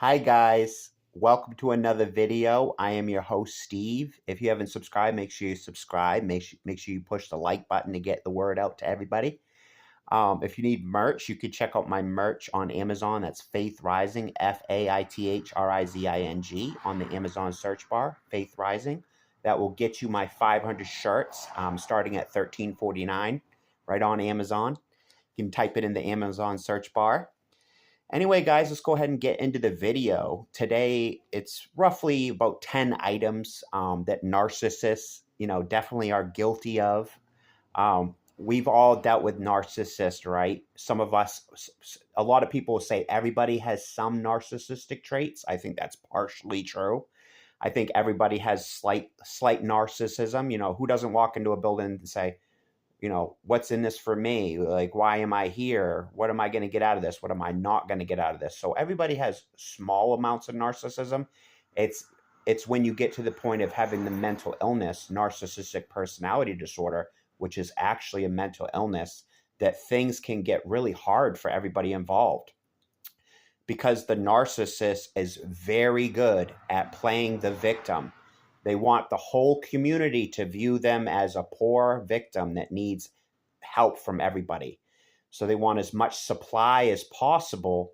Hi guys, welcome to another video. I am your host Steve. If you haven't subscribed, make sure you subscribe. Make sure you push the like button to get the word out to everybody. If you need merch, you can check out my merch on Amazon. That's Faith Rising, FAITHRIZING on the Amazon search bar, Faith Rising. That will get you my 500 shirts starting at $13.49 right on Amazon. You can type it in the Amazon search bar. Anyway, guys, let's go ahead and get into the video. Today, it's roughly about 10 items that narcissists, definitely are guilty of. We've all dealt with narcissists, right? Some of us, a lot of people say everybody has some narcissistic traits. I think that's partially true. I think everybody has slight narcissism. Who doesn't walk into a building and say, what's in this for me? Like, why am I here? What am I going to get out of this? What am I not going to get out of this? So everybody has small amounts of narcissism. It's when you get to the point of having the mental illness, narcissistic personality disorder, which is actually a mental illness, that things can get really hard for everybody involved. Because the narcissist is very good at playing the victim. They want the whole community to view them as a poor victim that needs help from everybody. So they want as much supply as possible,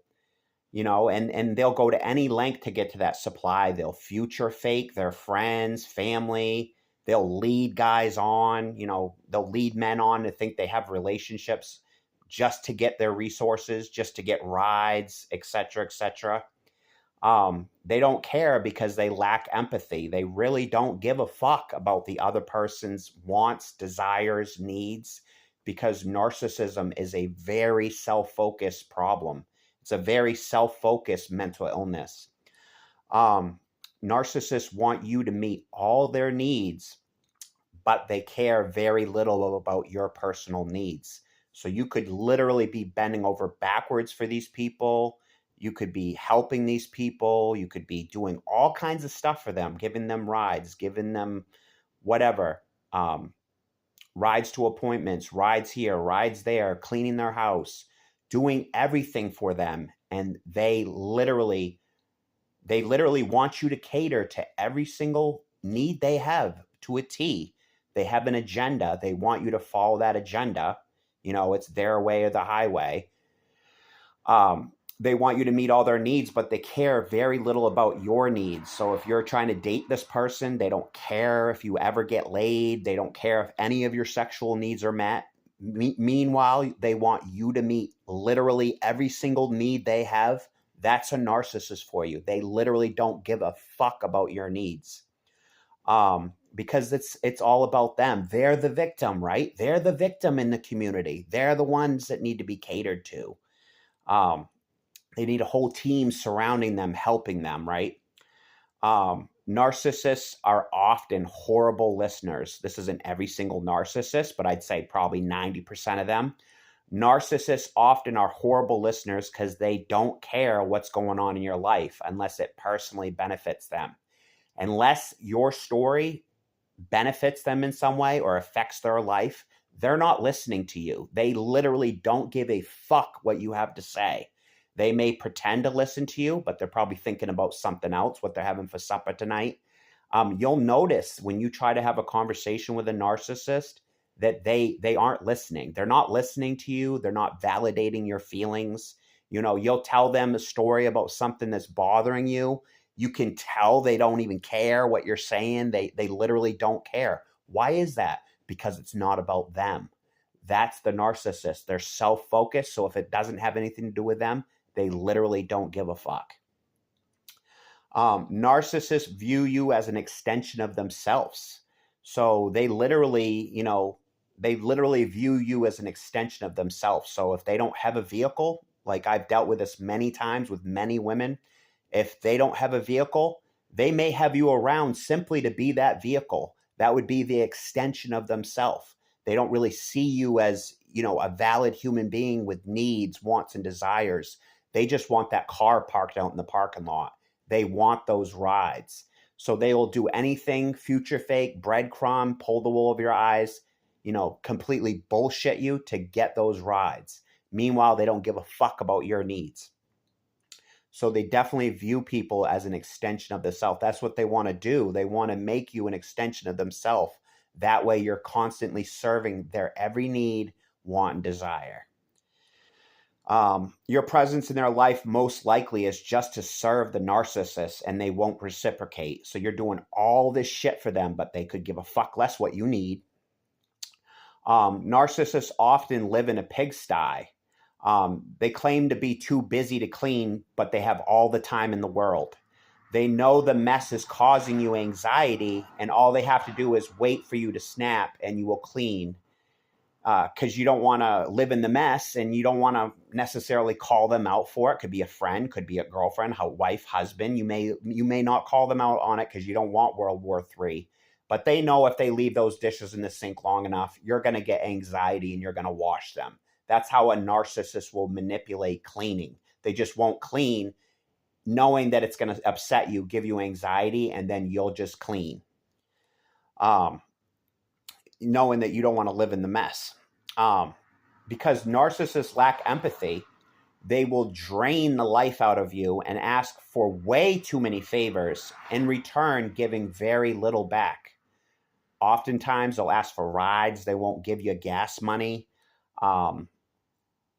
and they'll go to any length to get to that supply. They'll future fake their friends, family. They'll lead guys on, they'll lead men on to think they have relationships just to get their resources, just to get rides, etc., etc. They don't care because they lack empathy. They really don't give a fuck about the other person's wants, desires, needs, because narcissism is a very self-focused problem. It's a very self-focused mental illness. Narcissists want you to meet all their needs, but they care very little about your personal needs. So you could literally be bending over backwards for these people. You could be helping these people. You could be doing all kinds of stuff for them, giving them rides, giving them whatever, rides to appointments, rides here, rides there, cleaning their house, doing everything for them. And they literally want you to cater to every single need they have to a T. They have an agenda. They want you to follow that agenda. It's their way or the highway. They want you to meet all their needs, but they care very little about your needs. So if you're trying to date this person, they don't care if you ever get laid. They don't care if any of your sexual needs are met. Meanwhile, they want you to meet literally every single need they have. That's a narcissist for you. They literally don't give a fuck about your needs. Because it's all about them. They're the victim, right? They're the victim in the community. They're the ones that need to be catered to. They need a whole team surrounding them, helping them, right? Narcissists are often horrible listeners. This isn't every single narcissist, but I'd say probably 90% of them. Narcissists often are horrible listeners because they don't care what's going on in your life unless it personally benefits them. Unless your story benefits them in some way or affects their life, they're not listening to you. They literally don't give a fuck what you have to say. They may pretend to listen to you, but they're probably thinking about something else, what they're having for supper tonight. You'll notice when you try to have a conversation with a narcissist that they aren't listening. They're not listening to you. They're not validating your feelings. You'll tell them a story about something that's bothering you. You can tell they don't even care what you're saying. They literally don't care. Why is that? Because it's not about them. That's the narcissist. They're self-focused. So if it doesn't have anything to do with them, they literally don't give a fuck. Narcissists view you as an extension of themselves. So they literally view you as an extension of themselves. So if they don't have a vehicle, like I've dealt with this many times with many women, if they don't have a vehicle, they may have you around simply to be that vehicle. That would be the extension of themselves. They don't really see you as, a valid human being with needs, wants, and desires. They just want that car parked out in the parking lot. They want those rides. So they will do anything, future fake, breadcrumb, pull the wool over your eyes, completely bullshit you to get those rides. Meanwhile, they don't give a fuck about your needs. So they definitely view people as an extension of the self. That's what they want to do. They want to make you an extension of themselves. That way you're constantly serving their every need, want, and desire. Your presence in their life most likely is just to serve the narcissist, and they won't reciprocate. So you're doing all this shit for them, but they could give a fuck less what you need. Narcissists often live in a pigsty. They claim to be too busy to clean, but they have all the time in the world. They know the mess is causing you anxiety, and all they have to do is wait for you to snap and you will clean. Because you don't want to live in the mess, and you don't want to necessarily call them out for it. Could be a friend, could be a girlfriend, a wife, husband. You may not call them out on it because you don't want World War III. But they know if they leave those dishes in the sink long enough, you're going to get anxiety and you're going to wash them. That's how a narcissist will manipulate cleaning. They just won't clean, knowing that it's going to upset you, give you anxiety, and then you'll just clean. Knowing that you don't want to live in the mess. Because narcissists lack empathy, they will drain the life out of you and ask for way too many favors, in return giving very little back. Oftentimes they'll ask for rides. They won't give you gas money.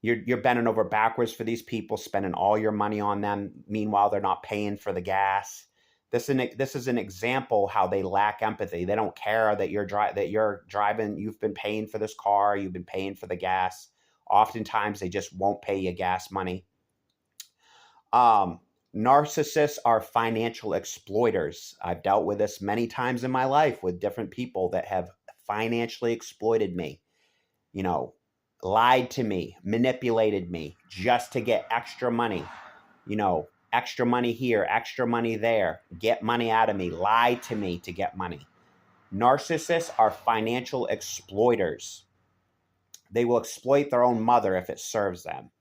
You're bending over backwards for these people, spending all your money on them. Meanwhile, they're not paying for the gas. This is an example how they lack empathy. They don't care that you're driving. You've been paying for this car. You've been paying for the gas. Oftentimes, they just won't pay you gas money. Narcissists are financial exploiters. I've dealt with this many times in my life with different people that have financially exploited me. Lied to me, manipulated me just to get extra money. Extra money here, extra money there, get money out of me, lie to me to get money. Narcissists are financial exploiters. They will exploit their own mother if it serves them.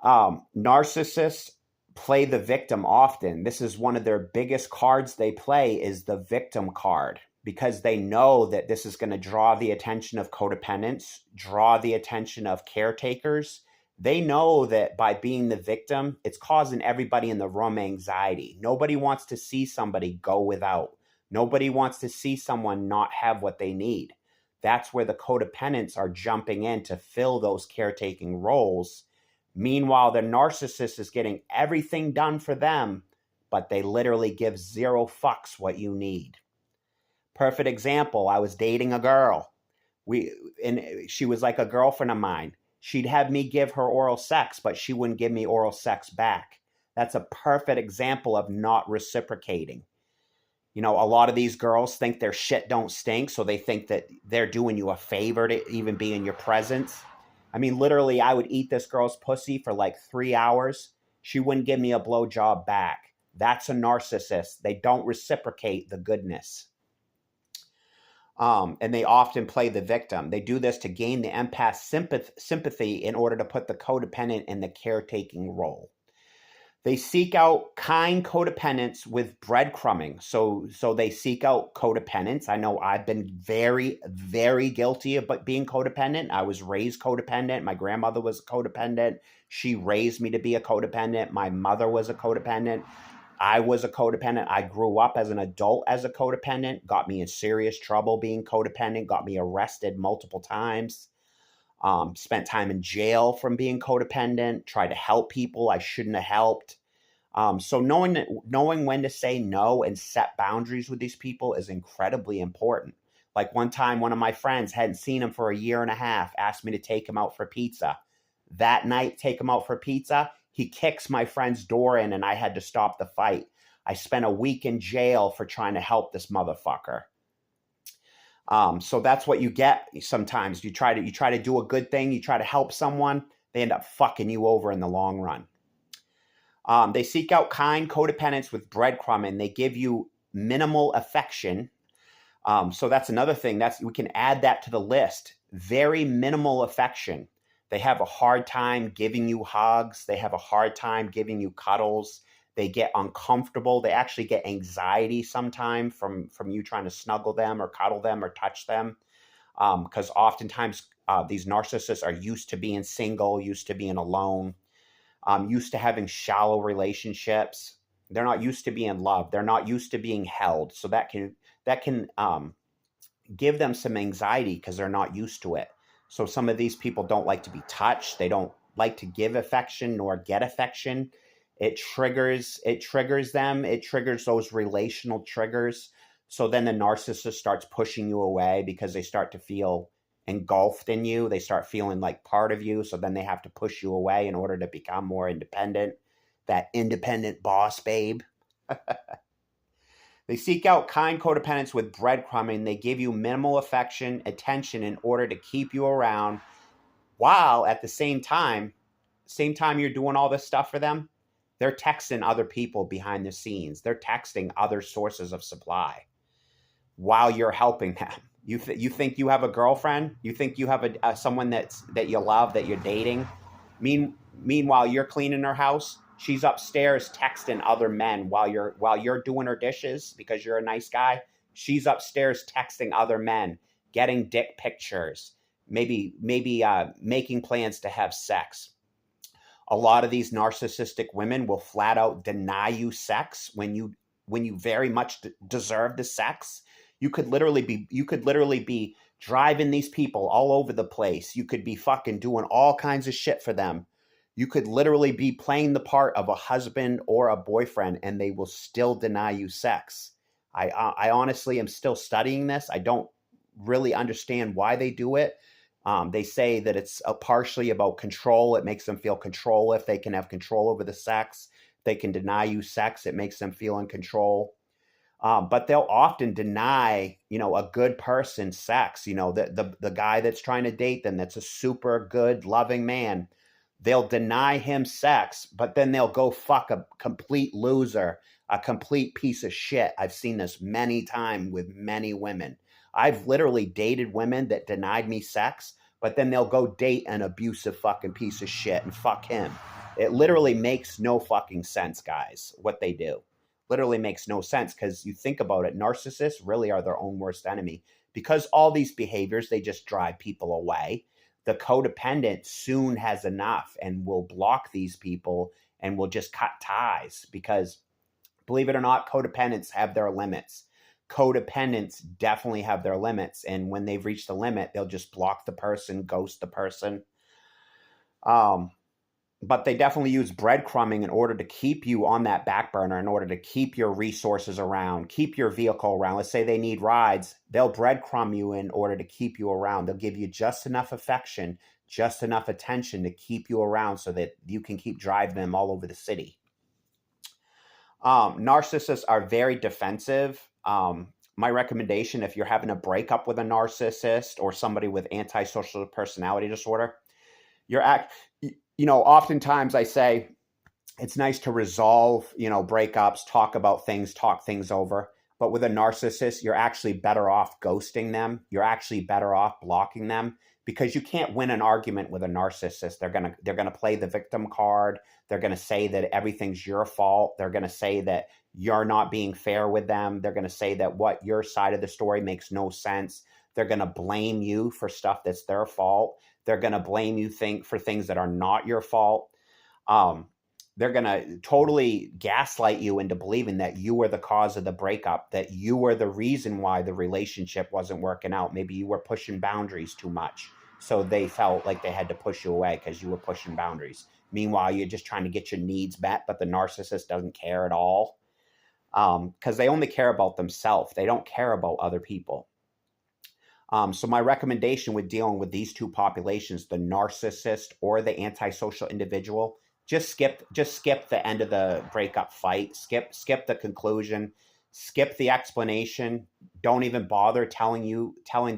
Narcissists play the victim often. This is one of their biggest cards they play, is the victim card, because they know that this is going to draw the attention of codependents, draw the attention of caretakers. They know that by being the victim, it's causing everybody in the room anxiety. Nobody wants to see somebody go without. Nobody wants to see someone not have what they need. That's where the codependents are jumping in to fill those caretaking roles. Meanwhile, the narcissist is getting everything done for them, but they literally give zero fucks what you need. Perfect example, I was dating a girl. She was like a girlfriend of mine. She'd have me give her oral sex, but she wouldn't give me oral sex back. That's a perfect example of not reciprocating. A lot of these girls think their shit don't stink, so they think that they're doing you a favor to even be in your presence. I mean, literally, I would eat this girl's pussy for like 3 hours. She wouldn't give me a blowjob back. That's a narcissist. They don't reciprocate the goodness. And they often play the victim. They do this to gain the empath's sympathy in order to put the codependent in the caretaking role. They seek out kind codependents with breadcrumbing. So they seek out codependents. I know I've been very, very guilty of being codependent. I was raised codependent. My grandmother was codependent. She raised me to be a codependent. My mother was a codependent. I was a codependent. I grew up as an adult as a codependent, got me in serious trouble being codependent, got me arrested multiple times, spent time in jail from being codependent, tried to help people I shouldn't have helped. So knowing when to say no and set boundaries with these people is incredibly important. Like one time, one of my friends, hadn't seen him for a year and a half, asked me to take him out for pizza. That night, take him out for pizza. He kicks my friend's door in and I had to stop the fight. I spent a week in jail for trying to help this motherfucker. So that's what you get sometimes. You try to do a good thing. You try to help someone. They end up fucking you over in the long run. They seek out kind codependents with breadcrumbing. They give you minimal affection. So that's another thing. We can add that to the list. Very minimal affection. They have a hard time giving you hugs. They have a hard time giving you cuddles. They get uncomfortable. They actually get anxiety sometimes from you trying to snuggle them or cuddle them or touch them. Because oftentimes these narcissists are used to being single, used to being alone. used to having shallow relationships. They're not used to being loved. They're not used to being held. So that can give them some anxiety because they're not used to it. So some of these people don't like to be touched. They don't like to give affection nor get affection. It triggers them. It triggers those relational triggers. So then the narcissist starts pushing you away because they start to feel engulfed in you. They start feeling like part of you. So then they have to push you away in order to become more independent. That independent boss babe. They seek out kind codependents with breadcrumbing. They give you minimal affection, attention in order to keep you around, while at the same time you're doing all this stuff for them, they're texting other people behind the scenes. They're texting other sources of supply while you're helping them. You think you have a girlfriend? You think you have someone that you love, that you're dating? Meanwhile, you're cleaning her house. She's upstairs texting other men while you're doing her dishes because you're a nice guy. She's upstairs texting other men, getting dick pictures, maybe making plans to have sex. A lot of these narcissistic women will flat out deny you sex when you very much deserve the sex. You could literally be driving these people all over the place. You could be fucking doing all kinds of shit for them. You could literally be playing the part of a husband or a boyfriend, and they will still deny you sex. I honestly am still studying this. I don't really understand why they do it. They say that it's partially about control. It makes them feel control if they can have control over the sex. They can deny you sex. It makes them feel in control. But they'll often deny, a good person sex. The guy that's trying to date them, that's a super good, loving man. They'll deny him sex, but then they'll go fuck a complete loser, a complete piece of shit. I've seen this many times with many women. I've literally dated women that denied me sex, but then they'll go date an abusive fucking piece of shit and fuck him. It literally makes no fucking sense, guys, what they do. Literally makes no sense because you think about it, narcissists really are their own worst enemy because all these behaviors, they just drive people away. The codependent soon has enough and will block these people and will just cut ties because, believe it or not, codependents have their limits. Codependents definitely have their limits. And when they've reached the limit, they'll just block the person, ghost the person. But they definitely use breadcrumbing in order to keep you on that back burner, in order to keep your resources around, keep your vehicle around. Let's say they need rides. They'll breadcrumb you in order to keep you around. They'll give you just enough affection, just enough attention to keep you around so that you can keep driving them all over the city. Narcissists are very defensive. My recommendation, if you're having a breakup with a narcissist or somebody with antisocial personality disorder, oftentimes I say it's nice to resolve, breakups, talk about things, talk things over. But with a narcissist, you're actually better off ghosting them. You're actually better off blocking them because you can't win an argument with a narcissist. They're gonna play the victim card. They're gonna say that everything's your fault. They're gonna say that you're not being fair with them. They're gonna say that what your side of the story makes no sense. They're gonna blame you for stuff that's their fault. They're going to blame you for things that are not your fault. They're going to totally gaslight you into believing that you were the cause of the breakup, that you were the reason why the relationship wasn't working out. Maybe you were pushing boundaries too much. So they felt like they had to push you away because you were pushing boundaries. Meanwhile, you're just trying to get your needs met, but the narcissist doesn't care at all because they only care about themselves. They don't care about other people. So my recommendation with dealing with these two populations, the narcissist or the antisocial individual, just skip the end of the breakup fight, skip the conclusion, skip the explanation. Don't even bother telling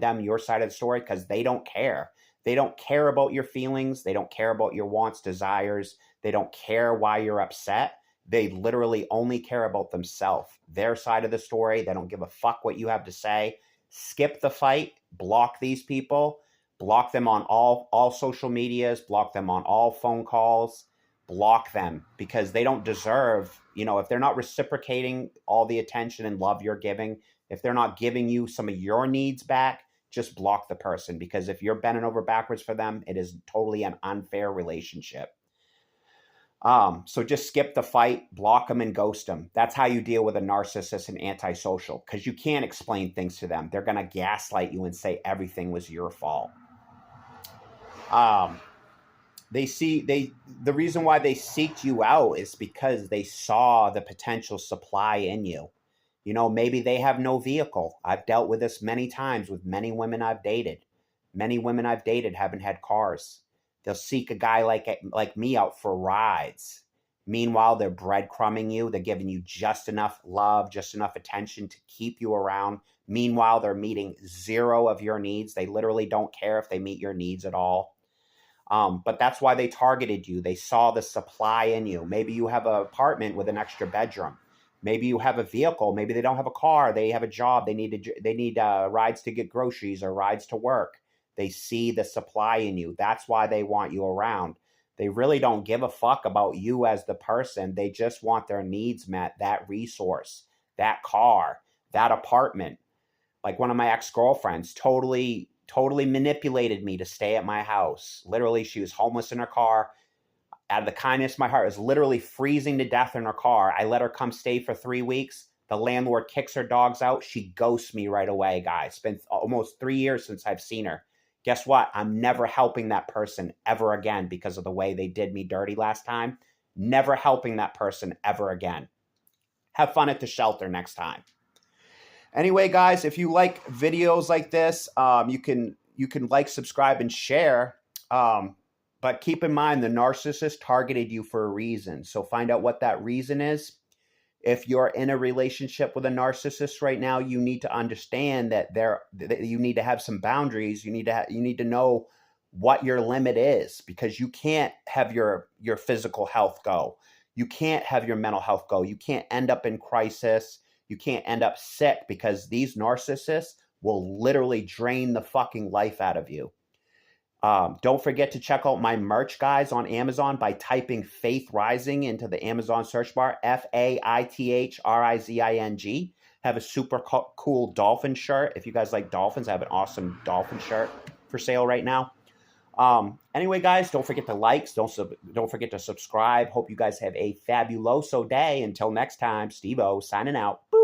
them your side of the story because they don't care. They don't care about your feelings. They don't care about your wants, desires. They don't care why you're upset. They literally only care about themselves, their side of the story. They don't give a fuck what you have to say. Skip the fight, block these people, block them on all social medias, block them on all phone calls, block them because they don't deserve, if they're not reciprocating all the attention and love you're giving, if they're not giving you some of your needs back, just block the person because if you're bending over backwards for them, it is totally an unfair relationship. So just skip the fight, block them, and ghost them. That's how you deal with a narcissist and antisocial, because you can't explain things to them. They're going to gaslight you and say everything was your fault. The reason why they seeked you out is because they saw the potential supply in you. You know, maybe they have no vehicle. I've dealt with this many times with many women I've dated. Many women I've dated haven't had cars. They'll seek a guy like me out for rides. Meanwhile, they're breadcrumbing you. They're giving you just enough love, just enough attention to keep you around. Meanwhile, they're meeting zero of your needs. They literally don't care if they meet your needs at all. But that's why they targeted you. They saw the supply in you. Maybe you have an apartment with an extra bedroom. Maybe you have a vehicle. Maybe they don't have a car. They have a job. They need rides to get groceries or rides to work. They see the supply in you. That's why they want you around. They really don't give a fuck about you as the person. They just want their needs met, that resource, that car, that apartment. Like one of my ex-girlfriends totally manipulated me to stay at my house. Literally, she was homeless in her car. Out of the kindness of my heart, was literally freezing to death in her car. I let her come stay for 3 weeks. The landlord kicks her dogs out. She ghosts me right away, guys. It's been almost 3 years since I've seen her. Guess what? I'm never helping that person ever again because of the way they did me dirty last time. Never helping that person ever again. Have fun at the shelter next time. Anyway, guys, if you like videos like this, you can like, subscribe, and share. But keep in mind, the narcissist targeted you for a reason. So find out what that reason is. If you're in a relationship with a narcissist right now, you need to understand that you need to have some boundaries. You need to know what your limit is, because you can't have your physical health go. You can't have your mental health go. You can't end up in crisis. You can't end up sick, because these narcissists will literally drain the fucking life out of you. Don't forget to check out my merch, guys, on Amazon by typing Faith Rising into the Amazon search bar, FAITHRIZING. Have a super cool dolphin shirt. If you guys like dolphins, I have an awesome dolphin shirt for sale right now. Anyway, guys, don't forget to like, don't forget to subscribe. Hope you guys have a fabuloso day. Until next time, Steve-O signing out. Boop.